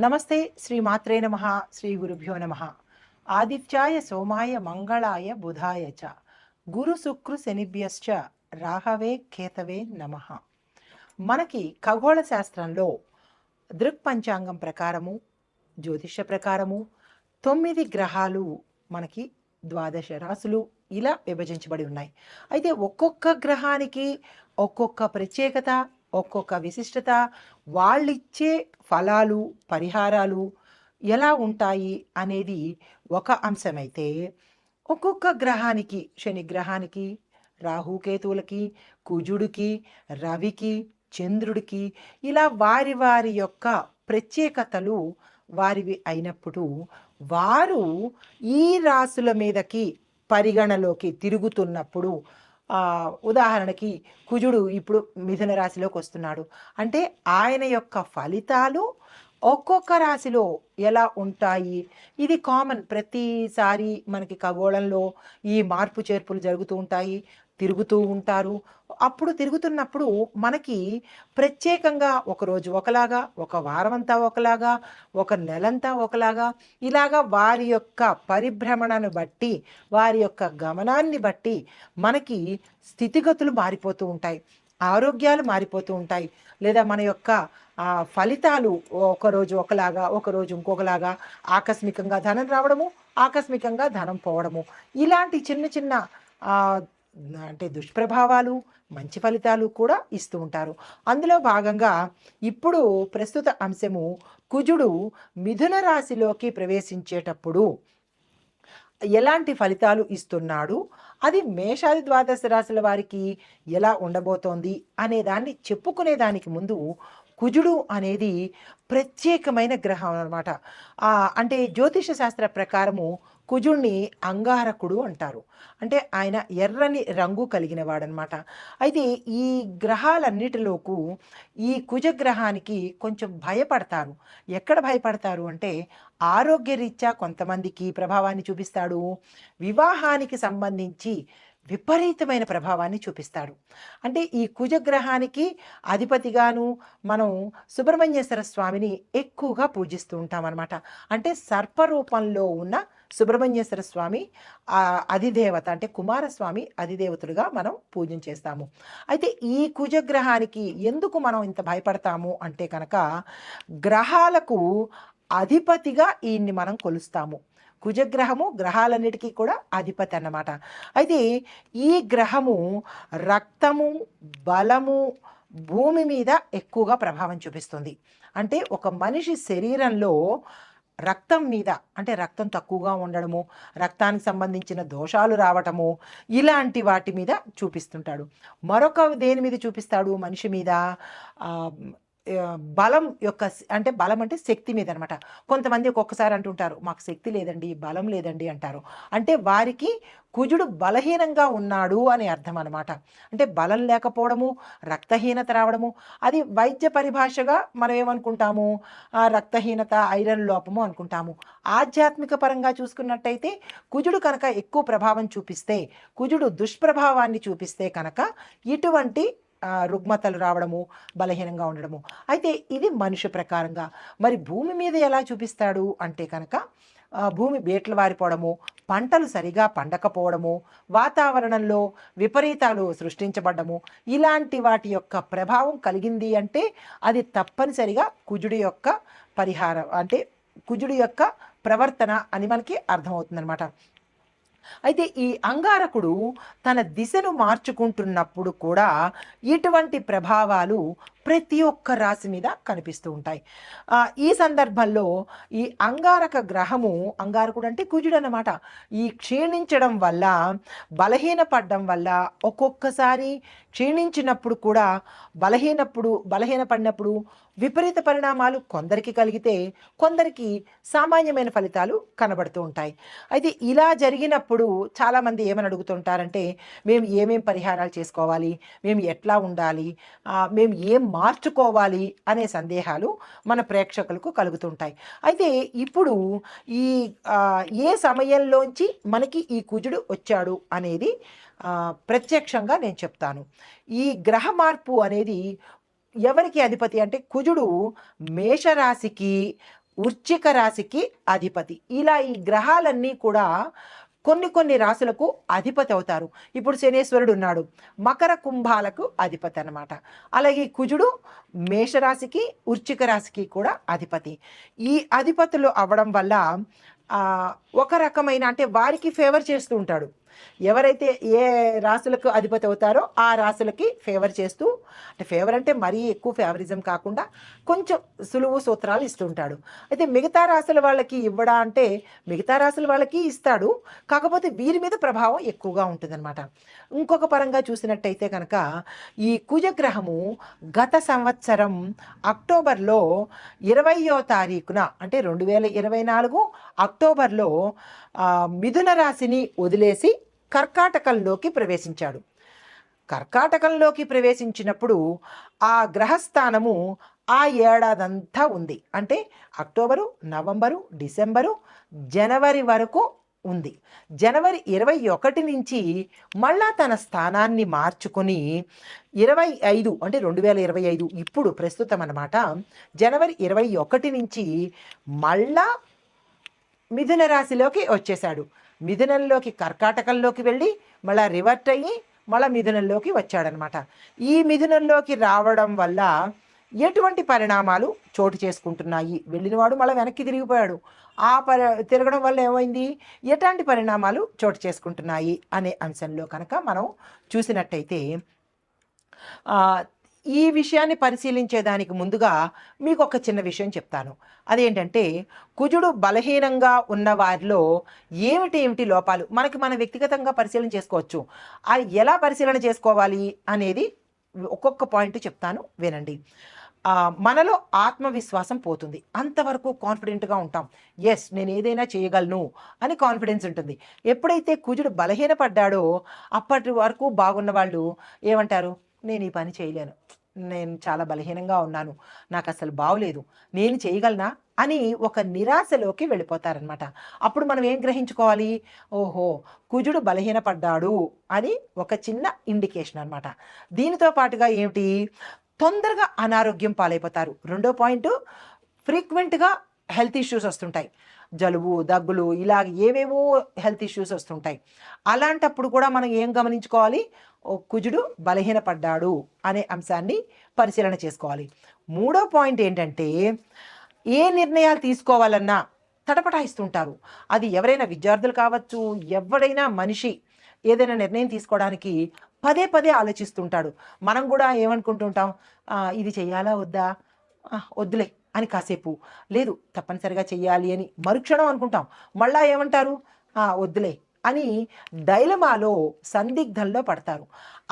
నమస్తే శ్రీ మాత్రే నమః శ్రీ గురుభ్యో నమః ఆదిత్యాయ సోమాయ మంగళాయ బుధాయ చ గురు శుక్రు శనిభ్యశ్చ రాహవే కేతవే నమః. మనకి ఖగోళ శాస్త్రంలో దృక్పంచాంగం ప్రకారము జ్యోతిష ప్రకారము 9 గ్రహాలు మనకి 12 రాసులు ఇలా విభజించబడి ఉన్నాయి. అయితే ఒక్కొక్క గ్రహానికి ఒక్కొక్క ప్రత్యేకత, ఒక్కొక్క విశిష్టత, వాళ్ళిచ్చే ఫలాలు, పరిహారాలు ఎలా ఉంటాయి అనేది ఒక అంశమైతే, ఒక్కొక్క గ్రహానికి శని గ్రహానికి, రాహుకేతువులకి, కుజుడికి, రవికి, చంద్రుడికి ఇలా వారి వారి యొక్క ప్రత్యేకతలు వారివి అయినప్పుడు వారు ఈ రాసుల మీదకి పరిగణలోకి తిరుగుతున్నప్పుడు ఉదాహరణకి కుజుడు ఇప్పుడు మిథున రాశిలోకి వస్తున్నాడు అంటే ఆయన యొక్క ఫలితాలు ఒక్కొక్క రాశిలో ఎలా ఉంటాయి, ఇది కామన్. ప్రతిసారి మనకి ఖగోళంలో ఈ మార్పు చేర్పులు జరుగుతూ ఉంటాయి, తిరుగుతూ ఉంటారు. అప్పుడు తిరుగుతున్నప్పుడు మనకి ప్రత్యేకంగా ఒకరోజు ఒకలాగా, ఒక వారమంతా ఒకలాగా, ఒక నెలంతా ఒకలాగా, ఇలాగా వారి యొక్క పరిభ్రమణను బట్టి, వారి యొక్క గమనాన్ని బట్టి మనకి స్థితిగతులు మారిపోతూ ఉంటాయి, ఆరోగ్యాలు మారిపోతూ ఉంటాయి. లేదా మన యొక్క ఫలితాలు ఒకరోజు ఒకలాగా, ఒకరోజు ఇంకొకలాగా, ఆకస్మికంగా ధనం రావడము, ఆకస్మికంగా ధనం పోవడము, ఇలాంటి చిన్న చిన్న అంటే దుష్ప్రభావాలు, మంచి ఫలితాలు కూడా ఇస్తూ ఉంటారు. అందులో భాగంగా ఇప్పుడు ప్రస్తుత అంశము కుజుడు మిథున రాశిలోకి ప్రవేశించేటప్పుడు ఎలాంటి ఫలితాలు ఇస్తున్నాడు, అది మేషాది ద్వాదశ రాశుల వారికి ఎలా ఉండబోతోంది అనే దాన్ని చెప్పుకునే దానికి ముందు కుజుడు అనేది ప్రత్యేకమైన గ్రహం అన్నమాట. అంటే జ్యోతిష శాస్త్ర ప్రకారము కుజుడిని అంగారకుడు అంటారు. అంటే ఆయన ఎర్రని రంగు కలిగిన వాడనమాట. అయితే ఈ గ్రహాలన్నిటిలోకి ఈ కుజగ్రహానికి కొంచెం భయపడతారు. ఎక్కడ భయపడతారు అంటే ఆరోగ్యరీత్యా కొంతమందికి ప్రభావాన్ని చూపిస్తాడు, వివాహానికి సంబంధించి విపరీతమైన ప్రభావాన్ని చూపిస్తాడు. అంటే ఈ కుజగ్రహానికి అధిపతిగాను మనం సుబ్రహ్మణ్యేశ్వర స్వామిని ఎక్కువగా పూజిస్తూ ఉంటామన్నమాట. అంటే సర్పరూపంలో ఉన్న సుబ్రహ్మణ్యేశ్వర స్వామి అధిదేవత, అంటే కుమారస్వామి అధిదేవతలుగా మనం పూజన చేస్తాము. అయితే ఈ కుజగ్రహానికి ఎందుకు మనం ఇంత భయపడతాము అంటే కనుక గ్రహాలకు అధిపతిగా ఈయన్ని మనం కొలుస్తాము. కుజగ్రహము గ్రహాలన్నిటికీ కూడా అధిపతి అన్నమాట. అయితే ఈ గ్రహము రక్తము, బలము, భూమి మీద ఎక్కువగా ప్రభావం చూపిస్తుంది. అంటే ఒక మనిషి శరీరంలో రక్తం మీద, అంటే రక్తం తక్కువగా ఉండడము, రక్తానికి సంబంధించిన దోషాలు రావటము, ఇలాంటి వాటి మీద చూపిస్తుంటాడు. మరొక దేని మీద చూపిస్తాడు మనిషి మీద? బలం యొక్క, అంటే బలం అంటే శక్తి మీద అనమాట. కొంతమంది ఒక్కొక్కసారి అంటుంటారు మాకు శక్తి లేదండి, బలం లేదండి అంటారు. అంటే వారికి కుజుడు బలహీనంగా ఉన్నాడు అని అర్థం అనమాట. అంటే బలం లేకపోవడము, రక్తహీనత రావడము, అది వైద్య పరిభాషగా మనం ఏమనుకుంటాము, రక్తహీనత, ఐరన్ లోపము అనుకుంటాము. ఆధ్యాత్మిక పరంగా చూసుకున్నట్టయితే కుజుడు కనుక ఎక్కువ ప్రభావం చూపిస్తే, కుజుడు దుష్ప్రభావాన్ని చూపిస్తే కనుక ఇటువంటి రుగ్మతలు రావడము, బలహీనంగా ఉండడము. అయితే ఇది మనిషి ప్రకారంగా. మరి భూమి మీద ఎలా చూపిస్తాడు అంటే కనుక భూమి బేట్లు వారిపోవడము, పంటలు సరిగా పండకపోవడము, వాతావరణంలో విపరీతాలు సృష్టించబడ్డము, ఇలాంటి వాటి యొక్క ప్రభావం కలిగింది అంటే అది తప్పనిసరిగా కుజుడి యొక్క పరిహారం, అంటే కుజుడి యొక్క ప్రవర్తన అని మనకి అర్థమవుతుందన్నమాట. అయితే ఈ అంగారకుడు తన దిశను మార్చుకుంటున్నప్పుడు కూడా ఇటువంటి ప్రభావాలు ప్రతి ఒక్క రాశి మీద కనిపిస్తూ ఉంటాయి. ఈ సందర్భంలో ఈ అంగారక గ్రహము, అంగారకుడు అంటే కుజుడు అన్నమాట, ఈ క్షీణించడం వల్ల, బలహీనపడడం వల్ల, ఒక్కొక్కసారి క్షీణించినప్పుడు కూడా బలహీనపడినప్పుడు విపరీత పరిణామాలు కొందరికి కలిగితే కొందరికి సామాన్యమైన ఫలితాలు కనబడుతూ ఉంటాయి. అయితే ఇలా జరిగినప్పుడు చాలామంది ఏమని అడుగుతుంటారంటే మేము ఏమేం పరిహారాలు చేసుకోవాలి, మేము ఎట్లా ఉండాలి, మేము ఏం మార్చుకోవాలి అనే సందేహాలు మన ప్రేక్షకులకు కలుగుతుంటాయి. అయితే ఇప్పుడు ఈ ఏ సమయంలోంచి మనకి ఈ కుజుడు వచ్చాడు అనేది ప్రత్యక్షంగా నేను చెప్తాను. ఈ గ్రహ మార్పు అనేది ఎవరికి అధిపతి అంటే కుజుడు మేషరాశికి వృశ్చిక రాశికి అధిపతి. ఇలా ఈ గ్రహాలన్నీ కూడా కొన్ని కొన్ని రాశులకు అధిపతి అవుతారు. ఇప్పుడు శనేశ్వరుడు ఉన్నాడు, మకర కుంభాలకు అధిపతి అన్నమాట. అలాగే కుజుడు మేషరాశికి వృశ్చిక రాశికి కూడా అధిపతి. ఈ అధిపతులు అవ్వడం వల్ల ఒక రకమైన అంటే వారికి ఫేవర్ చేస్తూ ఉంటాడు. ఎవరైతే ఏ రాశులకు అధిపతి అవుతారో ఆ రాశులకి ఫేవర్ చేస్తూ, అంటే ఫేవర్ అంటే మరీ ఎక్కువ ఫేవరిజం కాకుండా కొంచెం సులువు సూత్రాలు ఇస్తుంటాడు. అయితే మిగతా రాశుల వాళ్ళకి ఇవ్వడా అంటే మిగతా రాశుల వాళ్ళకి ఇస్తాడు, కాకపోతే వీరి మీద ప్రభావం ఎక్కువగా ఉంటుందన్నమాట. ఇంకొక పరంగా చూసినట్టయితే కనుక ఈ కుజగ్రహము గత సంవత్సరం అక్టోబర్లో 20వ తారీఖున అంటే 2024 అక్టోబర్లో మిథున రాశిని వదిలేసి కర్కాటకంలోకి ప్రవేశించాడు. కర్కాటకంలోకి ప్రవేశించినప్పుడు ఆ గ్రహస్థానము ఆ ఏడాదంతా ఉంది. అంటే అక్టోబరు, నవంబరు, డిసెంబరు, జనవరి వరకు ఉంది. జనవరి 21 నుంచి మళ్ళా తన స్థానాన్ని మార్చుకొని 25 అంటే 2025 ఇప్పుడు ప్రస్తుతం అన్నమాట, జనవరి 21 నుంచి మళ్ళా మిథున రాశిలోకి వచ్చేశాడు. మిథునంలోకి కర్కాటకంలోకి వెళ్ళి మళ్ళీ రివర్ట్ అయ్యి మళ్ళీ మిథునంలోకి వచ్చాడనమాట. ఈ మిథునంలోకి రావడం వల్ల ఎటువంటి పరిణామాలు చోటు చేసుకుంటున్నాయి? వెళ్ళినవాడు మళ్ళీ వెనక్కి తిరిగిపోయాడు. ఆ తిరగడం వల్ల ఏమైంది, ఎలాంటి పరిణామాలు చోటు చేసుకుంటున్నాయి అనే అంశంలో కనుక మనం చూసినట్టయితే ఈ విషయాన్ని పరిశీలించేదానికి ముందుగా మీకు ఒక చిన్న విషయం చెప్తాను. అదేంటంటే కుజుడు బలహీనంగా ఉన్న వారిలో ఏమిటి లోపాలు మనకి మనం వ్యక్తిగతంగా పరిశీలన చేసుకోవచ్చు. అది ఎలా పరిశీలన చేసుకోవాలి అనేది ఒక్కొక్క పాయింట్ చెప్తాను, వినండి. మనలో ఆత్మవిశ్వాసం పోతుంది. అంతవరకు కాన్ఫిడెంట్గా ఉంటాం. ఎస్, నేను ఏదైనా చేయగలను అని కాన్ఫిడెన్స్ ఉంటుంది. ఎప్పుడైతే కుజుడు బలహీనపడ్డాడో అప్పటి వరకు బాగున్న వాళ్ళు ఏమంటారు, నేను ఈ పని చేయలేను, నేను చాలా బలహీనంగా ఉన్నాను, నాకు అసలు బాగోలేదు, నేను చేయగలనా అని ఒక నిరాశలోకి వెళ్ళిపోతారనమాట. అప్పుడు మనం ఏం గ్రహించుకోవాలి, ఓహో కుజుడు బలహీనపడ్డాడు అని ఒక చిన్న ఇండికేషన్ అనమాట. దీనితో పాటుగా ఏమిటి, తొందరగా అనారోగ్యం పాలైపోతారు. రెండో పాయింట్, ఫ్రీక్వెంట్గా హెల్త్ ఇష్యూస్ వస్తుంటాయి. జలుబు, దగ్గులు, ఇలా ఏవేవో హెల్త్ ఇష్యూస్ వస్తుంటాయి. అలాంటప్పుడు కూడా మనం ఏం గమనించుకోవాలి, కుజుడు బలహీనపడ్డాడు అనే అంశాన్ని పరిశీలన చేసుకోవాలి. మూడో పాయింట్ ఏంటంటే ఏ నిర్ణయాలు తీసుకోవాలన్నా తటపటాయిస్తుంటారు. అది ఎవరైనా విద్యార్థులు కావచ్చు, ఎవరైనా మనిషి ఏదైనా నిర్ణయం తీసుకోవడానికి పదే పదే ఆలోచిస్తుంటాడు. మనం కూడా ఏమనుకుంటుంటాం, ఇది చెయ్యాలా వద్దా, వద్దులే అని కాసేపు, లేదు తప్పనిసరిగా చెయ్యాలి అని మరుక్షణం అనుకుంటాం. మళ్ళా ఏమంటారు, వద్దులే అని డైలమాలో సందిగ్ధంలో పడతారు.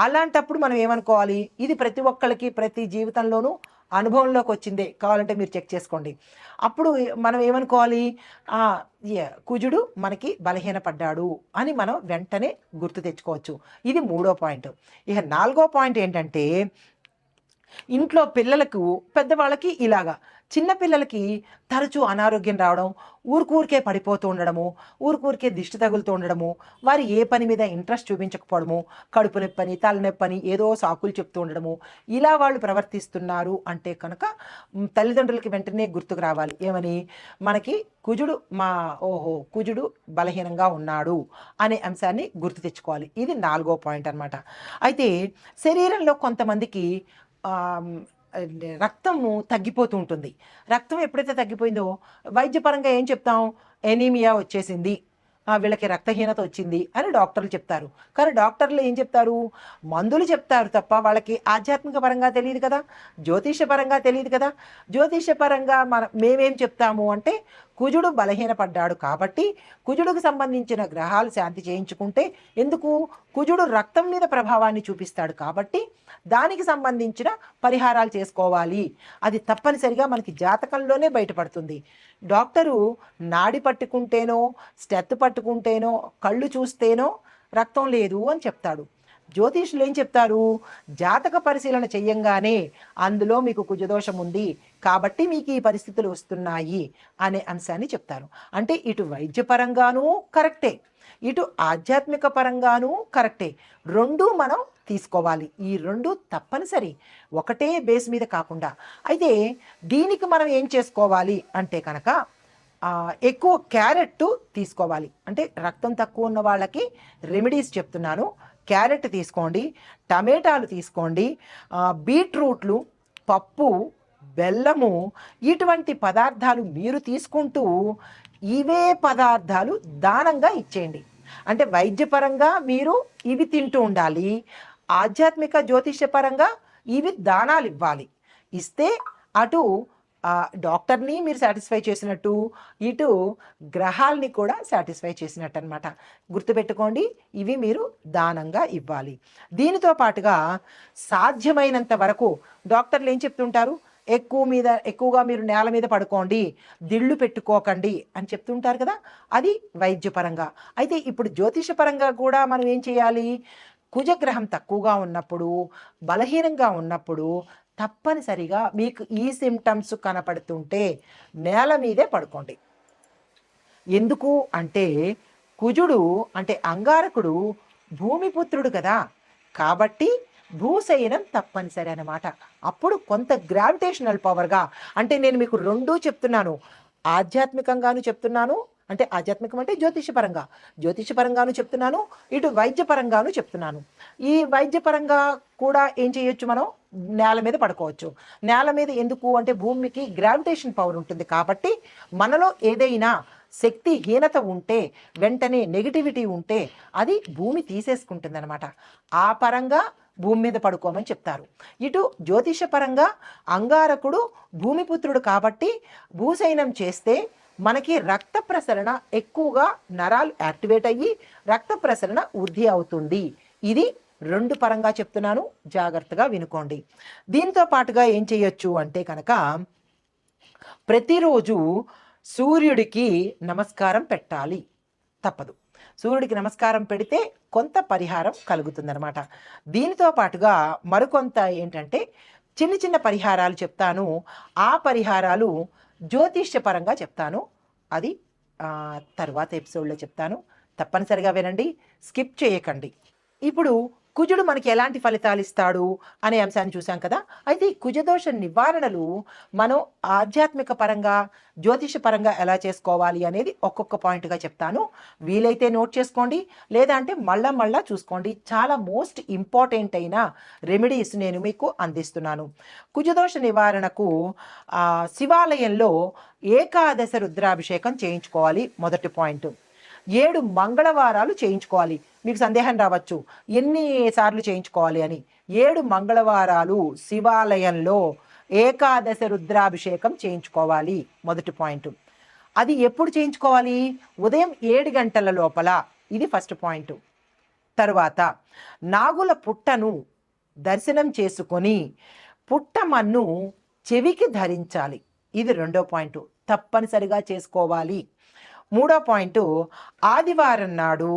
అలాంటప్పుడు మనం ఏమనుకోవాలి, ఇది ప్రతి ఒక్కళ్ళకి ప్రతి జీవితంలోనూ అనుభవంలోకి వచ్చిందే, కావాలంటే మీరు చెక్ చేసుకోండి. అప్పుడు మనం ఏమనుకోవాలి, కుజుడు మనకి బలహీనపడ్డాడు అని మనం వెంటనే గుర్తు తెచ్చుకోవచ్చు. ఇది మూడో పాయింట్. ఇక నాలుగో పాయింట్ ఏంటంటే ఇంట్లో పిల్లలకు, పెద్దవాళ్ళకి ఇలాగా, చిన్నపిల్లలకి తరచూ అనారోగ్యం రావడం, ఊరికే పడిపోతూ ఉండడము, ఊరికే దిష్టి తగులుతూ ఉండడము, వారు ఏ పని మీద ఇంట్రెస్ట్ చూపించకపోవడము, కడుపు నొప్పని తలనొప్పని ఏదో సాకులు చెప్తూ ఉండడము, ఇలా వాళ్ళు ప్రవర్తిస్తున్నారు అంటే కనుక తల్లిదండ్రులకి వెంటనే గుర్తుకు రావాలి, ఏమని, మనకి కుజుడు కుజుడు బలహీనంగా ఉన్నాడు అనే అంశాన్ని గుర్తు తెచ్చుకోవాలి. ఇది నాలుగో పాయింట్ అనమాట. అయితే శరీరంలో కొంతమందికి రక్తము తగ్గిపోతూ ఉంటుంది. రక్తం ఎప్పుడైతే తగ్గిపోయిందో వైద్యపరంగా ఏం చెప్తాం, ఎనీమియా వచ్చేసింది, వీళ్ళకి రక్తహీనత వచ్చింది అని డాక్టర్లు చెప్తారు. కానీ డాక్టర్లు ఏం చెప్తారు, మందులు చెప్తారు తప్ప వాళ్ళకి ఆధ్యాత్మిక పరంగా తెలియదు కదా, జ్యోతిషపరంగా తెలియదు కదా. జ్యోతిషపరంగా మేమేం చెప్తాము అంటే కుజుడు బలహీనపడ్డాడు కాబట్టి కుజుడికి సంబంధించిన గ్రహాలు శాంతి చేయించుకుంటే, ఎందుకు, కుజుడు రక్తం మీద ప్రభావాన్ని చూపిస్తాడు కాబట్టి దానికి సంబంధించిన పరిహారాలు చేసుకోవాలి. అది తప్పనిసరిగా మనకి జాతకంలోనే బయటపడుతుంది. డాక్టరు నాడి పట్టుకుంటేనో స్టెత్ పట్టుకుంటేనో కళ్ళు చూస్తేనో రక్తం లేదు అని చెప్తాడు. జ్యోతిష్యులు ఏం చెప్తారు, జాతక పరిశీలన చెయ్యంగానే అందులో మీకు కుజదోషం ఉంది కాబట్టి మీకు ఈ పరిస్థితులు వస్తున్నాయి అనే అంశాన్ని చెప్తారు. అంటే ఇటు వైద్యపరంగానూ కరెక్టే, ఇటు ఆధ్యాత్మిక పరంగానూ కరెక్టే. రెండూ మనం తీసుకోవాలి. ఈ 2 తప్పనిసరి. ఒకటే బేస్ మీద కాకుండా. అయితే దీనికి మనం ఏం చేసుకోవాలి అంటే కనుక ఎక్కువ క్యారెట్ తీసుకోవాలి. అంటే రక్తం తక్కువ ఉన్న వాళ్ళకి రెమెడీస్ చెప్తున్నాను. క్యారెట్ తీసుకోండి, టమాటాలు తీసుకోండి, బీట్రూట్లు, పప్పు, బెల్లము, ఇటువంటి పదార్థాలు మీరు తీసుకుంటూ ఇవే పదార్థాలు దానంగా ఇచ్చేయండి. అంటే వైద్యపరంగా మీరు ఇవి తింటూ ఉండాలి, ఆధ్యాత్మిక జ్యోతిష్యపరంగా ఇవి దానాలు ఇవ్వాలి. ఇస్తే అటు డాక్టర్ని మీరు సాటిస్ఫై చేసినట్టు, ఇటు గ్రహాలని కూడా సాటిస్ఫై చేసినట్టు అనమాట. గుర్తుపెట్టుకోండి, ఇవి మీరు దానంగా ఇవ్వాలి. దీనితో పాటుగా సాధ్యమైనంత వరకు డాక్టర్లు ఏం చెప్తుంటారు, ఎక్కువగా మీరు నేల మీద పడుకోండి, దిళ్ళు పెట్టుకోకండి అని చెప్తుంటారు కదా, అది వైద్యపరంగా. అయితే ఇప్పుడు జ్యోతిషపరంగా కూడా మనం ఏం చేయాలి, కుజగ్రహం తక్కువగా ఉన్నప్పుడు, బలహీనంగా ఉన్నప్పుడు తప్పనిసరిగా మీకు ఈ సిమ్టమ్స్ కనపడుతుంటే నేల మీదే పడుకోండి. ఎందుకు అంటే కుజుడు అంటే అంగారకుడు భూమిపుత్రుడు కదా, కాబట్టి భూశయనం తప్పనిసరి అన్నమాట. అప్పుడు కొంత గ్రావిటేషనల్ పవర్గా, అంటే నేను మీకు రెండూ చెప్తున్నాను, ఆధ్యాత్మికంగాను చెప్తున్నాను, అంటే ఆధ్యాత్మికం అంటే జ్యోతిషపరంగాను చెప్తున్నాను, ఇటు వైద్యపరంగాను చెప్తున్నాను. ఈ వైద్యపరంగా కూడా ఏం చేయొచ్చు, మనం నేల మీద పడుకోవచ్చు. నేల మీద ఎందుకు అంటే భూమికి గ్రావిటేషన్ పవర్ ఉంటుంది కాబట్టి మనలో ఏదైనా శక్తిహీనత ఉంటే, వెంటనే నెగిటివిటీ ఉంటే అది భూమి తీసేసుకుంటుంది అనమాట. ఆ పరంగా భూమి మీద పడుకోమని చెప్తారు. ఇటు జ్యోతిషపరంగా అంగారకుడు భూమిపుత్రుడు కాబట్టి భూశయనం చేస్తే మనకి రక్త ప్రసరణ ఎక్కువగా, నరాలు యాక్టివేట్ అయ్యి రక్త ప్రసరణ వృద్ధి అవుతుంది. ఇది 2 పరంగా చెప్తున్నాను, జాగ్రత్తగా వినుకోండి. దీంతో పాటుగా ఏం చేయొచ్చు అంటే కనుక ప్రతిరోజు సూర్యుడికి నమస్కారం పెట్టాలి, తప్పదు. సూర్యుడికి నమస్కారం పెడితే కొంత పరిహారం కలుగుతుందన్నమాట. దీనితో పాటుగా మరికొంత ఏంటంటే చిన్న చిన్న పరిహారాలు చెప్తాను. ఆ పరిహారాలు జ్యోతిష్యపరంగా చెప్తాను, అది తర్వాత ఎపిసోడ్లో చెప్తాను. తప్పనిసరిగా వినండి, స్కిప్ చేయకండి. ఇప్పుడు కుజుడు మనకి ఎలాంటి ఫలితాలు ఇస్తాడు అనే అంశాన్ని చూసాం కదా. అయితే ఈ కుజదోష నివారణలు మనం ఆధ్యాత్మిక పరంగా, జ్యోతిష పరంగా ఎలా చేసుకోవాలి అనేది ఒక్కొక్క పాయింట్గా చెప్తాను. వీలైతే నోట్ చేసుకోండి, లేదా అంటే మళ్ళా చూసుకోండి. చాలా మోస్ట్ ఇంపార్టెంట్ అయిన రెమెడీస్ నేను మీకు అందిస్తున్నాను. కుజదోష నివారణకు శివాలయంలో ఏకాదశ రుద్రాభిషేకం చేయించుకోవాలి, మొదటి పాయింట్. 7 మంగళవారాలు చేయించుకోవాలి. మీకు సందేహం రావచ్చు, ఎన్నిసార్లు చేయించుకోవాలి అని. 7 మంగళవారాలు శివాలయంలో ఏకాదశ రుద్రాభిషేకం చేయించుకోవాలి, మొదటి పాయింట్. అది ఎప్పుడు చేయించుకోవాలి, ఉదయం 7 గంటల లోపల, ఇది ఫస్ట్ పాయింట్. తరువాత నాగుల పుట్టను దర్శనం చేసుకొని పుట్టమన్ను చెవికి ధరించాలి, ఇది రెండో పాయింట్, తప్పనిసరిగా చేసుకోవాలి. మూడో పాయింట్, ఆదివారం నాడు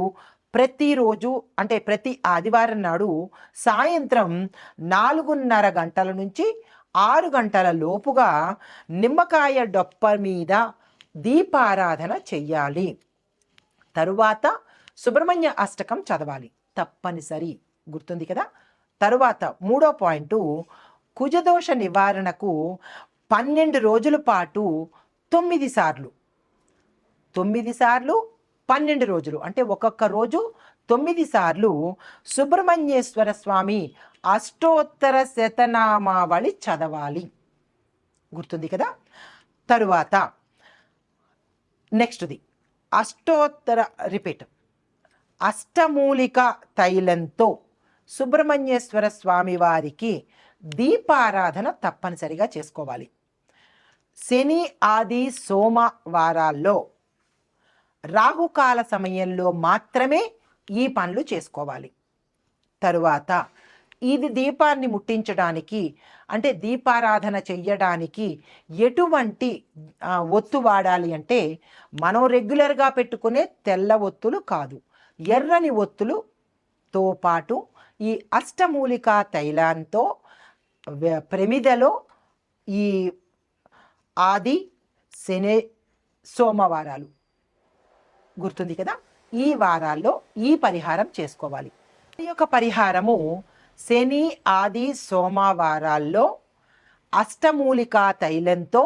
ప్రతిరోజు అంటే ప్రతి ఆదివారం నాడు సాయంత్రం 4:30 గంటల నుంచి 6 గంటల లోపుగా నిమ్మకాయ డొప్ప మీద దీపారాధన చెయ్యాలి. తరువాత సుబ్రహ్మణ్య అష్టకం చదవాలి, తప్పనిసరి, గుర్తుంది కదా. తరువాత మూడో పాయింట్, కుజదోష నివారణకు 12 రోజుల పాటు 9 సార్లు 12 రోజులు అంటే ఒక్కొక్క రోజు 9 సార్లు సుబ్రహ్మణ్యేశ్వర స్వామి అష్టోత్తర శతనామావళి చదవాలి, గుర్తుంది కదా. తరువాత నెక్స్ట్ది అష్టమూలిక తైలంతో సుబ్రహ్మణ్యేశ్వర స్వామి వారికి దీపారాధన తప్పనిసరిగా చేసుకోవాలి. శని, ఆది, సోమవారాల్లో రాహుకాల సమయంలో మాత్రమే ఈ పనులు చేసుకోవాలి. తరువాత ఇది దీపాన్ని ముట్టించడానికి అంటే దీపారాధన చెయ్యడానికి ఎటువంటి ఒత్తు వాడాలి అంటే మనం రెగ్యులర్గా పెట్టుకునే తెల్ల ఒత్తులు కాదు, ఎర్రని ఒత్తులుతో పాటు ఈ అష్టమూలికా తైలంతో ప్రమిదలో ఈ ఆది, శని, సోమవారాలు, గుర్తుంది కదా, ఈ వారాల్లో ఈ పరిహారం చేసుకోవాలి. ఈ యొక్క పరిహారము శని ఆది సోమవారాల్లో అష్టమూలికా తైలంతో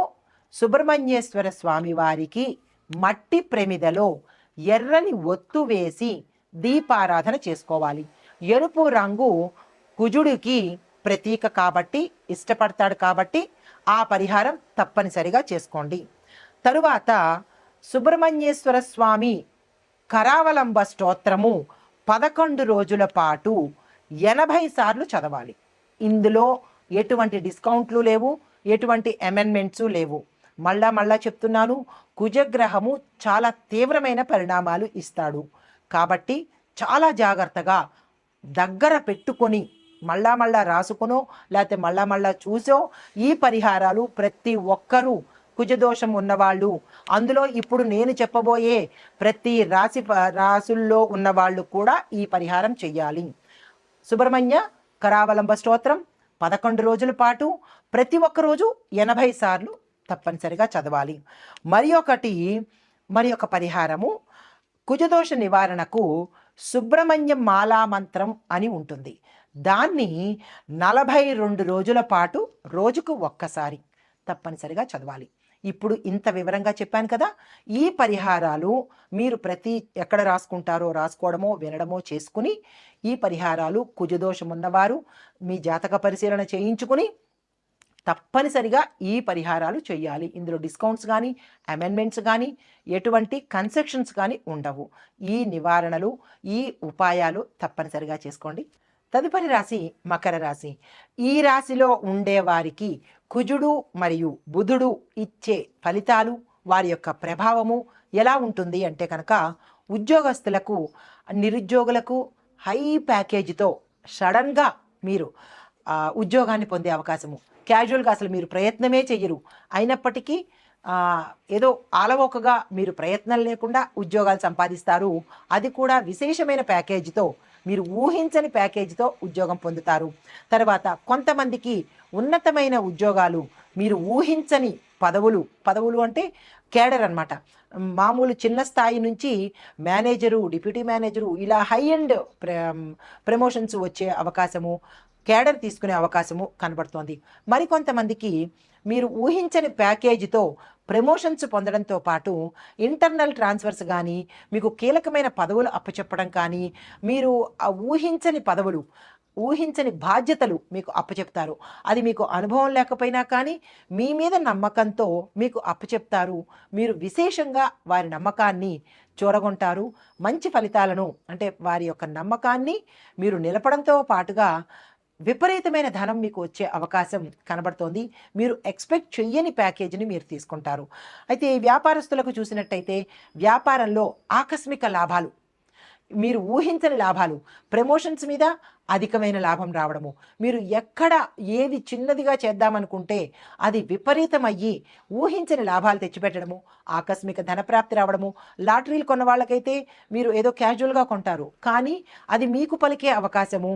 సుబ్రహ్మణ్యేశ్వర స్వామి వారికి మట్టి ప్రమిదలో ఎర్రని ఒత్తు వేసి దీపారాధన చేసుకోవాలి. ఎరుపు రంగు కుజుడికి ప్రతీక కాబట్టి, ఇష్టపడతాడు కాబట్టి ఆ పరిహారం తప్పనిసరిగా చేసుకోండి. తరువాత సుబ్రహ్మణ్యేశ్వర స్వామి కరావలంబ స్తోత్రము 11 రోజుల పాటు 80 సార్లు చదవాలి. ఇందులో ఎటువంటి డిస్కౌంట్లు లేవు, ఎటువంటి అమెండ్మెంట్స్ లేవు. మళ్ళా చెప్తున్నాను, కుజగ్రహము చాలా తీవ్రమైన పరిణామాలు ఇస్తాడు కాబట్టి చాలా జాగ్రత్తగా దగ్గర పెట్టుకొని మళ్ళా రాసుకునో లేకపోతే మళ్ళా చూసో ఈ పరిహారాలు ప్రతి ఒక్కరూ కుజదోషం ఉన్నవాళ్ళు, అందులో ఇప్పుడు నేను చెప్పబోయే ప్రతి రాసుల్లో ఉన్నవాళ్ళు కూడా ఈ పరిహారం చెయ్యాలి. సుబ్రహ్మణ్య కరావలంబ స్తోత్రం 11 రోజుల పాటు ప్రతి ఒక్క రోజు 80 సార్లు తప్పనిసరిగా చదవాలి. మరి ఒక పరిహారము కుజదోష నివారణకు సుబ్రహ్మణ్యం మాలా మంత్రం అని ఉంటుంది. దాన్ని 42 రోజుల పాటు రోజుకు ఒక్కసారి తప్పనిసరిగా చదవాలి. ఇప్పుడు ఇంత వివరంగా చెప్పాను కదా, ఈ పరిహారాలు మీరు ఎక్కడ రాసుకుంటారో రాసుకోవడమో వినడమో చేసుకుని ఈ పరిహారాలు కుజదోషం ఉన్నవారు మీ జాతక పరిశీలన చేయించుకుని తప్పనిసరిగా ఈ పరిహారాలు చేయాలి. ఇందులో డిస్కౌంట్స్ కానీ అమెండ్మెంట్స్ కానీ ఎటువంటి కన్సెషన్స్ కానీ ఉండవు. ఈ నివారణలు ఈ ఉపాయాలు తప్పనిసరిగా చేసుకోండి. తదుపరి రాశి మకర రాశి. ఈ రాశిలో ఉండేవారికి కుజుడు మరియు బుధుడు ఇచ్చే ఫలితాలు, వారి యొక్క ప్రభావము ఎలా ఉంటుంది అంటే కనుక ఉద్యోగస్తులకు, నిరుద్యోగులకు హై ప్యాకేజీతో సడన్గా మీరు ఉద్యోగాన్ని పొందే అవకాశము. క్యాజువల్గా అసలు మీరు ప్రయత్నమే చెయ్యరు, అయినప్పటికీ ఏదో ఆలవోకగా మీరు ప్రయత్నం లేకుండా ఉద్యోగాలు సంపాదిస్తారు. అది కూడా విశేషమైన ప్యాకేజీతో, మీరు ఊహించని ప్యాకేజీతో ఉద్యోగం పొందుతారు. తర్వాత కొంతమందికి ఉన్నతమైన ఉద్యోగాలు, మీరు ఊహించని పదవులు అంటే కేడర్ అన్నమాట. మామూలు చిన్న స్థాయి నుంచి మేనేజరు, డిప్యూటీ మేనేజరు ఇలా హై ఎండ్ ప్రమోషన్స్ వచ్చే అవకాశము, కేడర్ తీసుకునే అవకాశము కనబడుతోంది. మరికొంతమందికి మీరు ఊహించని ప్యాకేజీతో ప్రమోషన్స్ పొందడంతో పాటు ఇంటర్నల్ ట్రాన్స్ఫర్స్ కానీ, మీకు కీలకమైన పదవులు అప్పచెప్పడం కానీ, మీరు ఆ ఊహించని బాధ్యతలు మీకు అప్పచెప్తారు. అది మీకు అనుభవం లేకపోయినా కానీ మీ మీద నమ్మకంతో మీకు అప్పచెప్తారు. మీరు విశేషంగా వారి నమ్మకాన్ని చూరగొంటారు. మంచి ఫలితాలను, అంటే వారి యొక్క నమ్మకాన్ని మీరు నిలపడంతో పాటుగా విపరీతమైన ధనం మీకు వచ్చే అవకాశం కనబడుతోంది. మీరు ఎక్స్పెక్ట్ చెయ్యని ప్యాకేజీని మీరు తీసుకుంటారు. అయితే వ్యాపారస్తులకు చూసినట్టయితే వ్యాపారంలో ఆకస్మిక లాభాలు, మీరు ఊహించని లాభాలు, ప్రమోషన్స్ మీద అధికమైన లాభం రావడము, మీరు ఎక్కడ ఏది చిన్నదిగా చేద్దామనుకుంటే అది విపరీతమయ్యి ఊహించని లాభాలు తెచ్చిపెట్టడము, ఆకస్మిక ధనప్రాప్తి రావడము. లాటరీలు కొన్న వాళ్ళకైతే మీరు ఏదో క్యాజువల్గా కొంటారు, కానీ అది మీకు పలికే అవకాశము.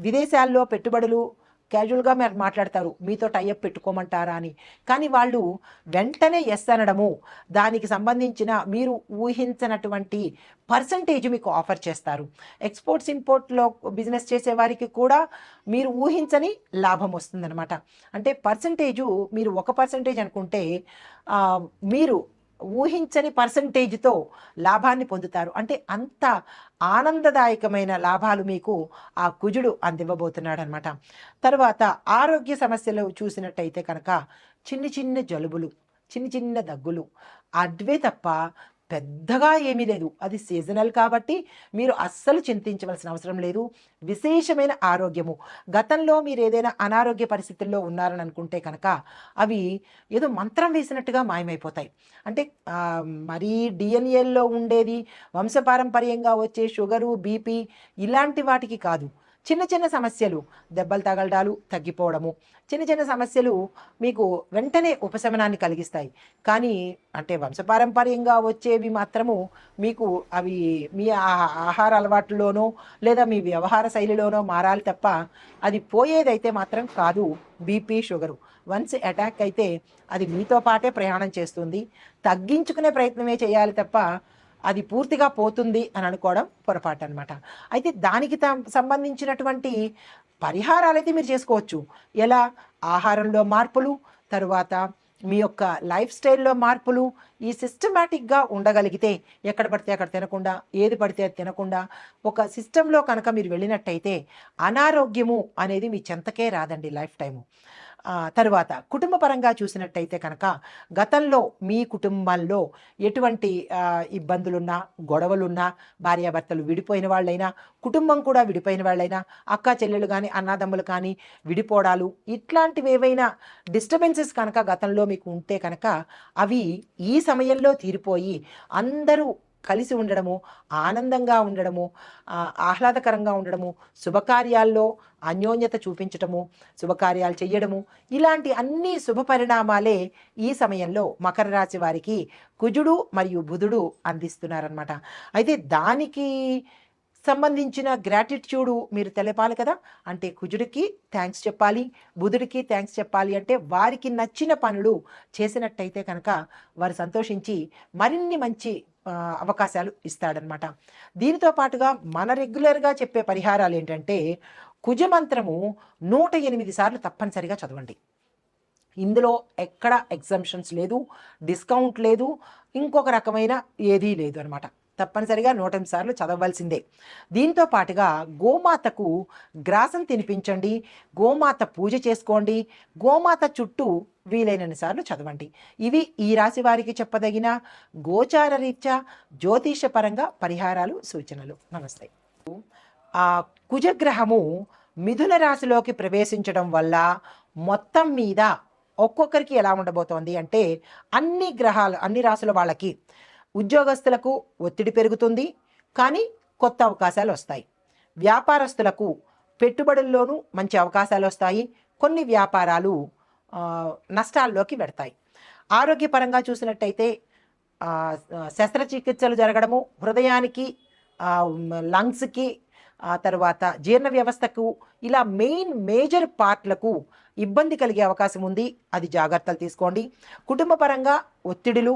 విదేశాల్లో పెట్టుబడులు క్యాజువల్గా మీరు మాట్లాడతారు, మీతో టైఅప్ పెట్టుకోమంటారా అని, కానీ వాళ్ళు వెంటనే ఎస్ అనడము, దానికి సంబంధించిన మీరు ఊహించినటువంటి పర్సంటేజ్ మీకు ఆఫర్ చేస్తారు. ఎక్స్పోర్ట్స్ ఇంపోర్ట్లో బిజినెస్ చేసేవారికి కూడా మీరు ఊహించని లాభం వస్తుందన్నమాట. అంటే పర్సంటేజు మీరు 1% అనుకుంటే మీరు ఊహించని పర్సంటేజ్తో లాభాన్ని పొందుతారు. అంటే అంత ఆనందదాయకమైన లాభాలు మీకు ఆ కుజుడు అందివ్వబోతున్నాడు అనమాట. తర్వాత ఆరోగ్య సమస్యలు చూసినట్టయితే కనుక చిన్న జలుబులు, చిన్న దగ్గులు అడ్వే తప్ప పెద్దగా ఏమీ లేదు. అది సీజనల్ కాబట్టి మీరు అస్సలు చింతించవలసిన అవసరం లేదు. విశేషమైన ఆరోగ్యము. గతంలో మీరు ఏదైనా అనారోగ్య పరిస్థితుల్లో ఉన్నారని అనుకుంటే కనుక అవి ఏదో మంత్రం వేసినట్టుగా మాయమైపోతాయి. అంటే మరీ డిఎన్ఏల్లో ఉండేది, వంశపారంపర్యంగా వచ్చే షుగరు, బీపీ ఇలాంటి వాటికి కాదు. చిన్న సమస్యలు, దెబ్బలు తగలడాలు తగ్గిపోవడము, చిన్న సమస్యలు మీకు వెంటనే ఉపశమనాన్ని కలిగిస్తాయి. కానీ అంటే వంశపారంపర్యంగా వచ్చేవి మాత్రము మీకు అవి మీ ఆహార అలవాట్లలోనో లేదా మీ వ్యవహార శైలిలోనో మారాలి తప్ప అది పోయేదైతే మాత్రం కాదు. బీపీ, షుగరు వన్స్ అటాక్ అయితే అది మీతో పాటే ప్రయాణం చేస్తుంది. తగ్గించుకునే ప్రయత్నమే చేయాలి తప్ప అది పూర్తిగా పోతుంది అని అనుకోవడం పొరపాటు అనమాట. అయితే దానికి సంబంధించినటువంటి పరిహారాలైతే మీరు చేసుకోవచ్చు. ఎలా? ఆహారంలో మార్పులు, తరువాత మీ యొక్క లైఫ్ స్టైల్లో మార్పులు, ఈ సిస్టమేటిక్గా ఉండగలిగితే ఎక్కడ పడితే అక్కడ తినకుండా, ఏది పడితే అది తినకుండా ఒక సిస్టంలో కనుక మీరు వెళ్ళినట్టయితే అనారోగ్యము అనేది మీ చెంతకే రాదండి లైఫ్ టైము. తరువాత కుటుంబ పరంగా చూసినట్టయితే కనుక గతంలో మీ కుటుంబాల్లో ఎటువంటి ఇబ్బందులున్నా, గొడవలున్నా, భార్యాభర్తలు విడిపోయిన వాళ్ళైనా, కుటుంబం కూడా విడిపోయిన వాళ్ళైనా, అక్కా చెల్లెలు కానీ, అన్నాదమ్ములు కానీ విడిపోవడాలు, ఇట్లాంటివి ఏవైనా డిస్టర్బెన్సెస్ కనుక గతంలో మీకు ఉంటే కనుక అవి ఈ సమయంలో తీరిపోయి అందరూ కలిసి ఉండడము, ఆనందంగా ఉండడము, ఆహ్లాదకరంగా ఉండడము, శుభకార్యాల్లో అన్యోన్యత చూపించటము, శుభకార్యాలు చెయ్యడము, ఇలాంటి అన్ని శుభ పరిణామాలే ఈ సమయంలో మకర రాశి వారికి కుజుడు మరియు బుధుడు అందిస్తున్నారనమాట. అయితే దానికి సంబంధించిన గ్రాటిట్యూడు మీరు తెలపాలి కదా. అంటే కుజుడికి థ్యాంక్స్ చెప్పాలి, బుధుడికి థ్యాంక్స్ చెప్పాలి. అంటే వారికి నచ్చిన పనులు చేసినట్టయితే కనుక వారు సంతోషించి మరిన్ని మంచి అవకాశాలు ఇస్తాడనమాట. దీనితో పాటుగా మన రెగ్యులర్గా చెప్పే పరిహారాలు ఏంటంటే కుజమంత్రము 108 సార్లు తప్పనిసరిగా చదవండి. ఇందులో ఎక్కడ ఎగ్జంప్షన్స్ లేదు, డిస్కౌంట్ లేదు, ఇంకొక రకమైన ఏదీ లేదు అనమాట. తప్పనిసరిగా 108 సార్లు చదవవలసిందే. దీంతో పాటుగా గోమాతకు గ్రాసం తినిపించండి, గోమాత పూజ చేసుకోండి, గోమాత చుట్టూ వీలైనన్ని సార్లు చదవండి. ఇవి ఈ రాశి వారికి చెప్పదగిన గోచార రీత్యా జ్యోతిషపరంగా పరిహారాలు, సూచనలు. నమస్తే. కుజగ్రహము మిథున రాశిలోకి ప్రవేశించడం వల్ల మొత్తం మీద ఒక్కొక్కరికి ఎలా ఉండబోతోంది అంటే అన్ని రాశుల వాళ్ళకి ఉద్యోగస్తులకు ఒత్తిడి పెరుగుతుంది, కానీ కొత్త అవకాశాలు వస్తాయి. వ్యాపారస్తులకు పెట్టుబడుల్లోనూ మంచి అవకాశాలు వస్తాయి, కొన్ని వ్యాపారాలు నష్టాల్లోకి పెడతాయి. ఆరోగ్యపరంగా చూసినట్టయితే శస్త్రచికిత్సలు జరగడము, హృదయానికి, లంగ్స్కి, తర్వాత జీర్ణ వ్యవస్థకు, ఇలా మేజర్ పార్ట్లకు ఇబ్బంది కలిగే అవకాశం ఉంది. అది జాగ్రత్తలు తీసుకోండి. కుటుంబ పరంగా ఒత్తిడులు,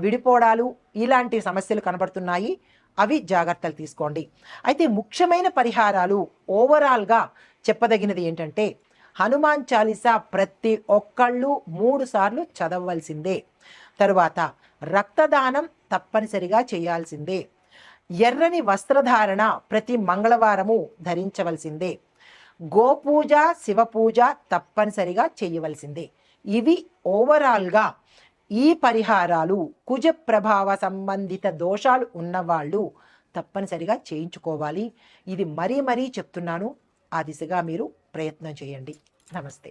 విడిపోవడాలు, ఇలాంటి సమస్యలు కనబడుతున్నాయి. అవి జాగ్రత్తలు తీసుకోండి. అయితే ముఖ్యమైన పరిహారాలు ఓవరాల్గా చెప్పదగినది ఏంటంటే హనుమాన్ చాలీసా ప్రతి ఒక్కళ్ళు 3 సార్లు చదవవలసిందే. తరువాత రక్తదానం తప్పనిసరిగా చేయాల్సిందే. ఎర్రని వస్త్రధారణ ప్రతి మంగళవారము ధరించవలసిందే. గోపూజ, శివపూజ తప్పనిసరిగా చేయవలసిందే. ఇవి ఓవరాల్గా ఈ పరిహారాలు కుజ ప్రభావ సంబంధిత దోషాలు ఉన్నవాళ్ళు తప్పనిసరిగా చేయించుకోవాలి. ఇది మరీ చెప్తున్నాను. ఆ దిశగా మీరు ప్రయత్నం చేయండి. నమస్తే.